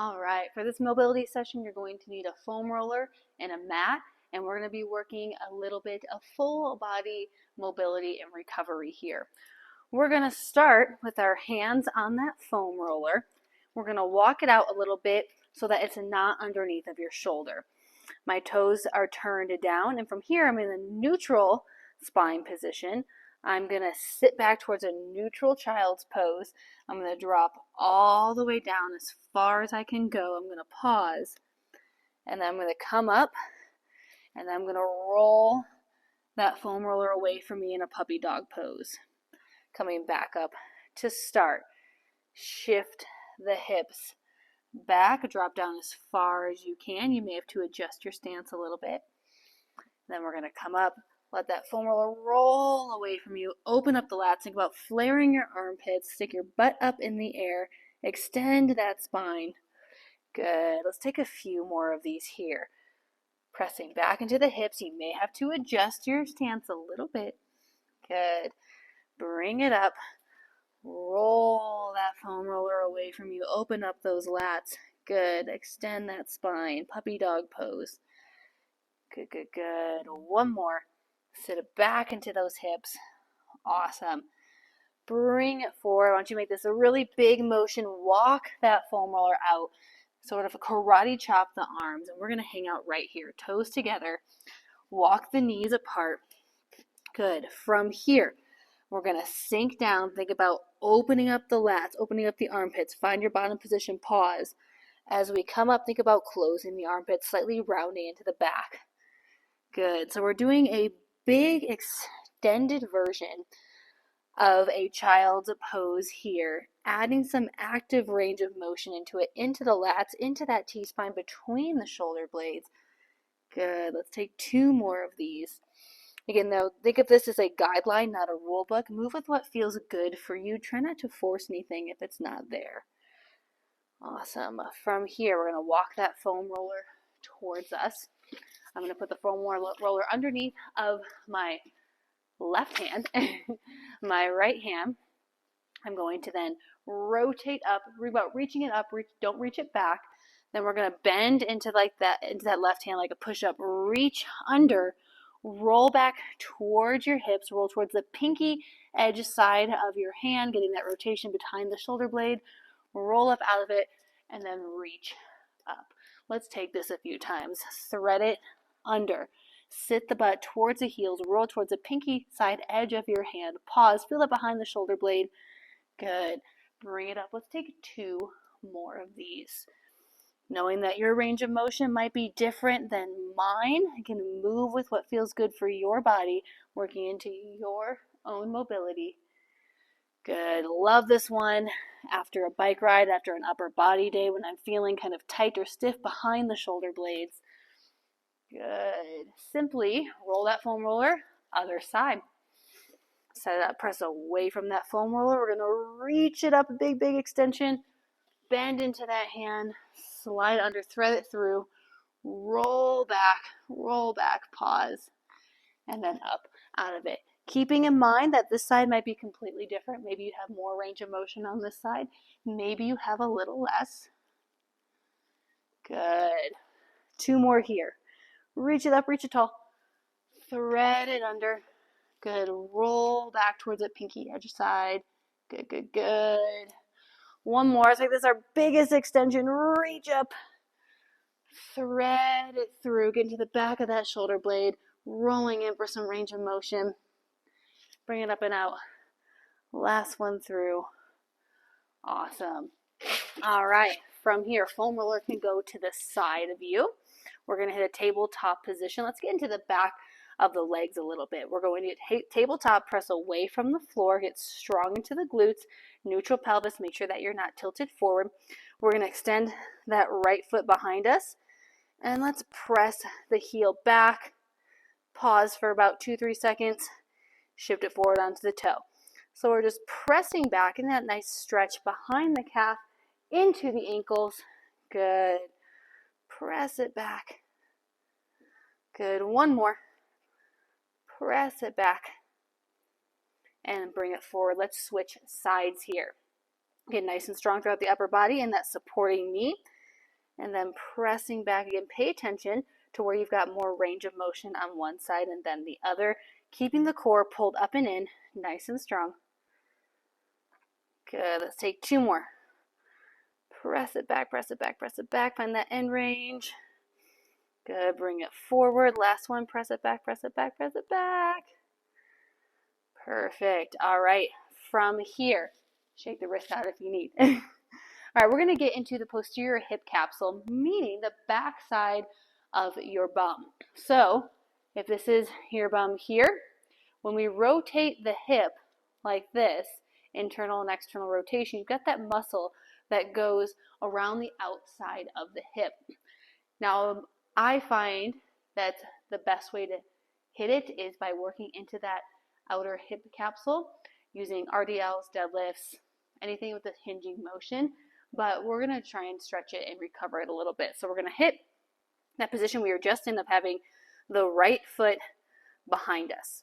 All right, for this mobility session, you're going to need a foam roller and a mat, and we're going to be working a little bit of full body mobility and recovery here. We're going to start with our hands on that foam roller. We're going to walk it out a little bit so that it's not underneath of your shoulder. My toes are turned down, and from here I'm in a neutral spine position. I'm going to sit back towards a neutral child's pose. I'm going to drop all the way down as far as I can go. I'm going to pause, and then I'm going to come up, and then I'm going to roll that foam roller away from me in a puppy dog pose. Coming back up to start. Shift the hips back, drop down as far as you can. You may have to adjust your stance a little bit. Then we're going to come up, let that foam roller roll away from you. Open up the lats. Think about flaring your armpits. Stick your butt up in the air. Extend that spine. Good. Let's take a few more of these here. Pressing back into the hips. You may have to adjust your stance a little bit. Good. Bring it up. Roll that foam roller away from you. Open up those lats. Good. Extend that spine. Puppy dog pose. Good, good, good. One more. Sit it back into those hips. Awesome. Bring it forward. Why don't you make this a really big motion? Walk that foam roller out. Sort of a karate chop the arms. And we're going to hang out right here. Toes together. Walk the knees apart. Good. From here, we're going to sink down. Think about opening up the lats, opening up the armpits. Find your bottom position. Pause. As we come up, think about closing the armpits, slightly rounding into the back. Good. So we're doing a big extended version of a child's pose here, adding some active range of motion into it, into the lats, into that T-spine between the shoulder blades. Good. Let's take two more of these. Again, though, think of this as a guideline, not a rule book. Move with what feels good for you. Try not to force anything if it's not there. Awesome. From here, we're going to walk that foam roller towards us. I'm going to put the foam roller underneath of my left hand, my right hand. I'm going to then rotate up, about reaching it up, don't reach it back. Then we're going to bend into that left hand like a push-up, reach under, roll back towards your hips, roll towards the pinky edge side of your hand, getting that rotation behind the shoulder blade, roll up out of it, and then reach up. Let's take this a few times. Thread it under. Sit the butt towards the heels, roll towards the pinky side edge of your hand. Pause, feel it behind the shoulder blade. Good. Bring it up. Let's take two more of these. Knowing that your range of motion might be different than mine, you can move with what feels good for your body, working into your own mobility. Good. Love this one after a bike ride, after an upper body day when I'm feeling kind of tight or stiff behind the shoulder blades. Good. Simply roll that foam roller, other side. Set it up, press away from that foam roller. We're going to reach it up, a big, big extension. Bend into that hand, slide under, thread it through, roll back, pause, and then up out of it. Keeping in mind that this side might be completely different. Maybe you have more range of motion on this side. Maybe you have a little less. Good. Two more here. Reach it up, reach it tall. Thread it under. Good. Roll back towards the pinky edge side. Good, good, good. One more. It's like this is our biggest extension. Reach up. Thread it through. Get into the back of that shoulder blade. Rolling in for some range of motion. Bring it up and out. Last one through. Awesome. All right. From here, foam roller can go to the side of you. We're going to hit a tabletop position. Let's get into the back of the legs a little bit. We're going to hit tabletop, press away from the floor, get strong into the glutes, neutral pelvis, make sure that you're not tilted forward. We're going to extend that right foot behind us, and let's press the heel back. Pause for about 2-3 seconds, shift it forward onto the toe. So we're just pressing back in that nice stretch behind the calf into the ankles. Good. Press it back. Good. One more. Press it back and bring it forward. Let's switch sides here. Get nice and strong throughout the upper body and that supporting knee. and then pressing back again. Pay attention to where you've got more range of motion on one side and then the other, keeping the core pulled up and in, nice and strong. Good, let's take 2 more. Press it back, press it back, press it back, find that end range. Good, bring it forward. Last one, press it back, press it back, press it back. Perfect. All right, from here, shake the wrist out if you need. All right, we're gonna get into the posterior hip capsule, meaning the back side of your bum. So if this is your bum here, when we rotate the hip like this, internal and external rotation, you've got that muscle that goes around the outside of the hip. Now, I find that the best way to hit it is by working into that outer hip capsule using RDLs, deadlifts, anything with a hinging motion, but we're going to try and stretch it and recover it a little bit. So we're going to hit that position we were just in of having the right foot behind us.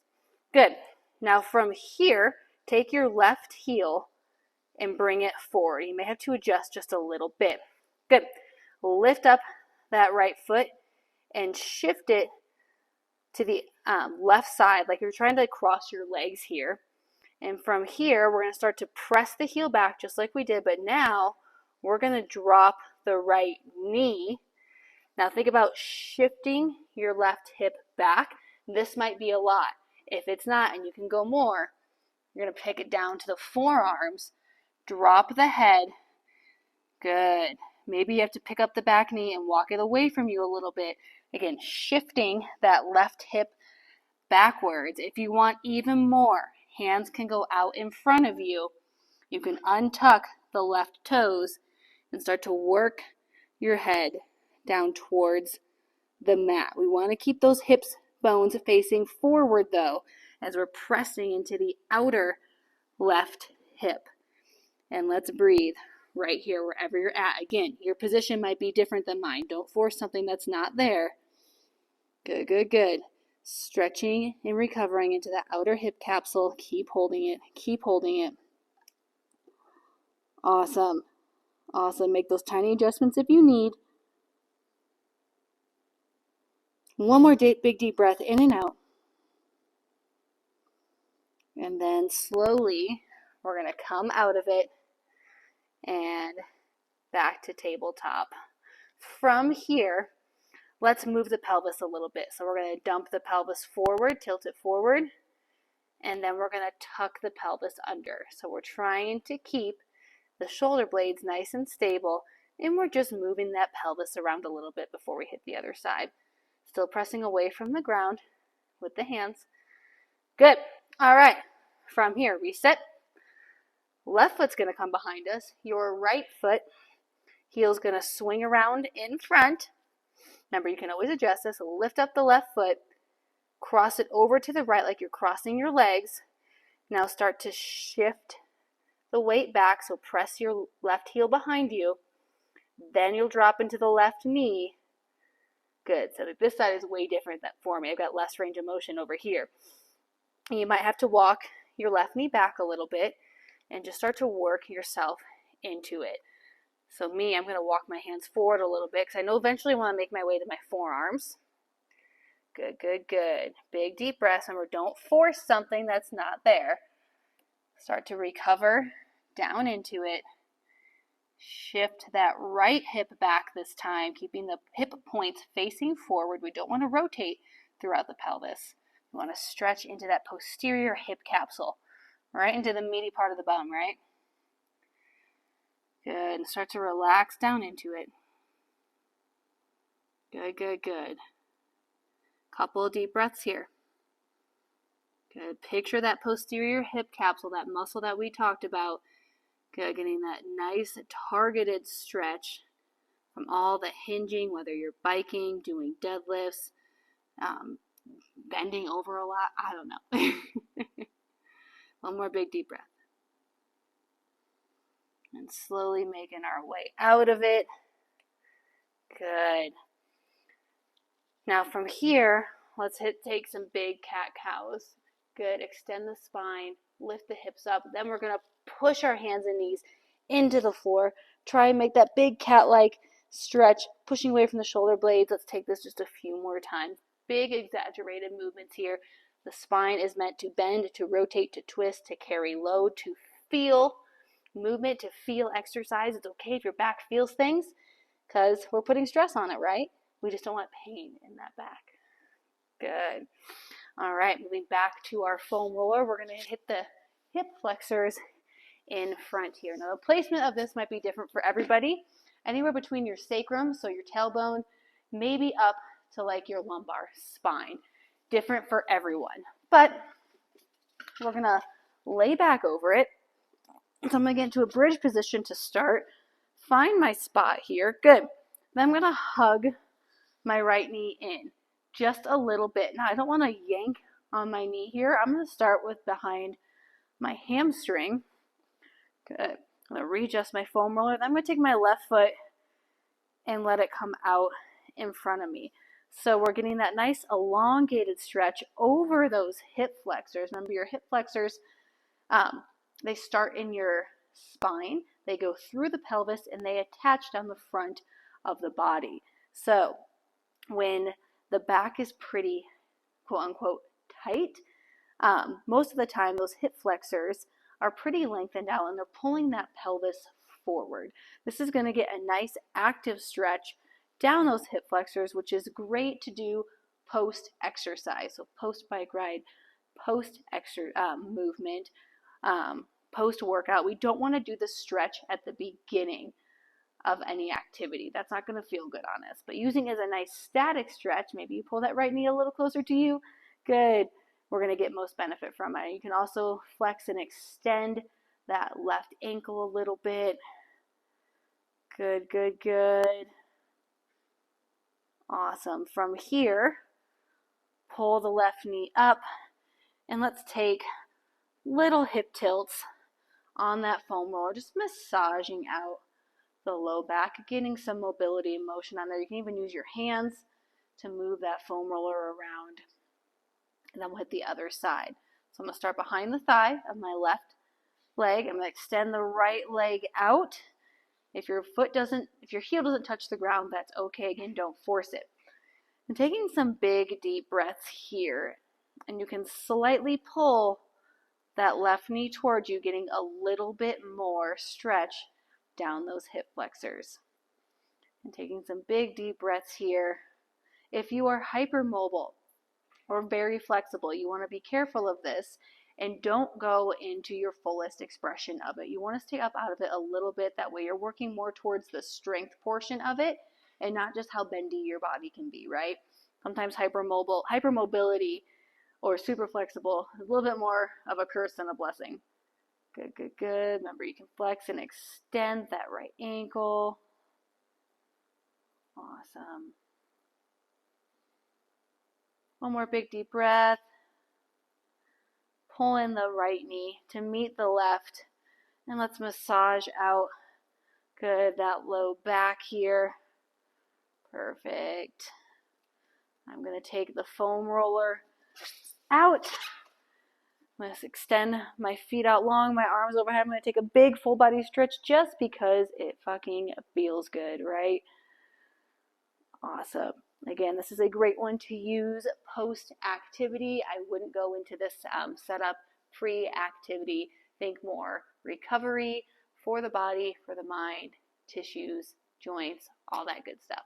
Good. Now from here, take your left heel and bring it forward. You may have to adjust just a little bit. Good. Lift up that right foot and shift it to the left side like you're trying to cross your legs here. And from here, we're going to start to press the heel back just like we did, but now we're going to drop the right knee. Now think about shifting your left hip back. This might be a lot. If it's not and you can go more, you're going to pick it down to the forearms, drop the head. Good. Maybe you have to pick up the back knee and walk it away from you a little bit. Again, shifting that left hip backwards. If you want even more, hands can go out in front of you. You can untuck the left toes and start to work your head down towards the mat. We want to keep those hips bones facing forward though, as we're pressing into the outer left hip. And let's breathe right here wherever you're at. Again, your position might be different than mine. Don't force something that's not there. Good, good, good. Stretching and recovering into that outer hip capsule. Keep holding it. Keep holding it. Awesome. Awesome. Make those tiny adjustments if you need. One more big deep breath in and out. And then slowly, we're going to come out of it and back to tabletop. From here, let's move the pelvis a little bit. So we're going to dump the pelvis forward, tilt it forward, and then we're going to tuck the pelvis under. So we're trying to keep the shoulder blades nice and stable, and we're just moving that pelvis around a little bit before we hit the other side. Still pressing away from the ground with the hands. Good. All right. From here, reset. Left foot's going to come behind us. Your right foot, heel's going to swing around in front. Remember, you can always adjust this. Lift up the left foot, cross it over to the right like you're crossing your legs. Now start to shift the weight back, so press your left heel behind you. Then you'll drop into the left knee. Good. So this side is way different for me. I've got less range of motion over here. And you might have to walk your left knee back a little bit and just start to work yourself into it. So I'm going to walk my hands forward a little bit because I know eventually I want to make my way to my forearms. Good, good, good. Big deep breaths. Remember, don't force something that's not there. Start to recover down into it. Shift that right hip back this time, keeping the hip points facing forward. We don't want to rotate throughout the pelvis. We want to stretch into that posterior hip capsule, right into the meaty part of the bum, right? Good. And start to relax down into it. Good, good, good. Couple of deep breaths here. Good. Picture that posterior hip capsule, that muscle that we talked about. Good. Getting that nice targeted stretch from all the hinging, whether you're biking, doing deadlifts, bending over a lot. I don't know. One more big deep breath. And slowly making our way out of it. Good. Now from here, let's take some big cat-cows. Good. Extend the spine, lift the hips up. Then we're going to push our hands and knees into the floor. Try and make that big cat-like stretch, pushing away from the shoulder blades. Let's take this just a few more times. Big exaggerated movements here. The spine is meant to bend, to rotate, to twist, to carry load, to feel movement, to feel exercise. It's okay if your back feels things because we're putting stress on it, right? We just don't want pain in that back. Good. All right, moving back to our foam roller, we're going to hit the hip flexors in front here. Now the placement of this might be different for everybody. Anywhere between your sacrum, so your tailbone, maybe up to like your lumbar spine. Different for everyone. But we're going to lay back over it. So I'm going to get into a bridge position to start. Find my spot here. Good. Then I'm going to hug my right knee in just a little bit. Now I don't want to yank on my knee here. I'm going to start with behind my hamstring. Good. I'm going to readjust my foam roller. Then I'm going to take my left foot and let it come out in front of me. So we're getting that nice elongated stretch over those hip flexors. Remember, your hip flexors, they start in your spine, they go through the pelvis, and they attach down the front of the body. So when the back is pretty, quote unquote, tight, most of the time those hip flexors are pretty lengthened out and they're pulling that pelvis forward. This is going to get a nice active stretch down those hip flexors, which is great to do post exercise. So post bike ride, post movement, post workout. We don't want to do the stretch at the beginning of any activity. That's not going to feel good on us. But using it as a nice static stretch, maybe you pull that right knee a little closer to you. Good. We're going to get most benefit from it. You can also flex and extend that left ankle a little bit. Good, good, good. Awesome. From here, pull the left knee up, and let's take little hip tilts on that foam roller, just massaging out the low back, getting some mobility and motion on there. You can even use your hands to move that foam roller around. And then we'll hit the other side. So I'm going to start behind the thigh of my left leg. I'm going to extend the right leg out. If your heel doesn't touch the ground, that's okay. Again, don't force it. I'm taking some big, deep breaths here. And you can slightly pull that left knee towards you, getting a little bit more stretch down those hip flexors. And taking some big, deep breaths here. If you are hypermobile or very flexible, you want to be careful of this and don't go into your fullest expression of it. You want to stay up out of it a little bit. That way you're working more towards the strength portion of it and not just how bendy your body can be, right? Sometimes hypermobility or super flexible is a little bit more of a curse than a blessing. Good, good, good. Remember, you can flex and extend that right ankle. Awesome. One more big deep breath. Pull in the right knee to meet the left. And let's massage out. Good, that low back here. Perfect. I'm going to take the foam roller out. I'm going to extend my feet out long, my arms overhead. I'm going to take a big full body stretch just because it fucking feels good, right? Awesome. Again, this is a great one to use post-activity. I wouldn't go into this setup pre-activity. Think more recovery for the body, for the mind, tissues, joints, all that good stuff.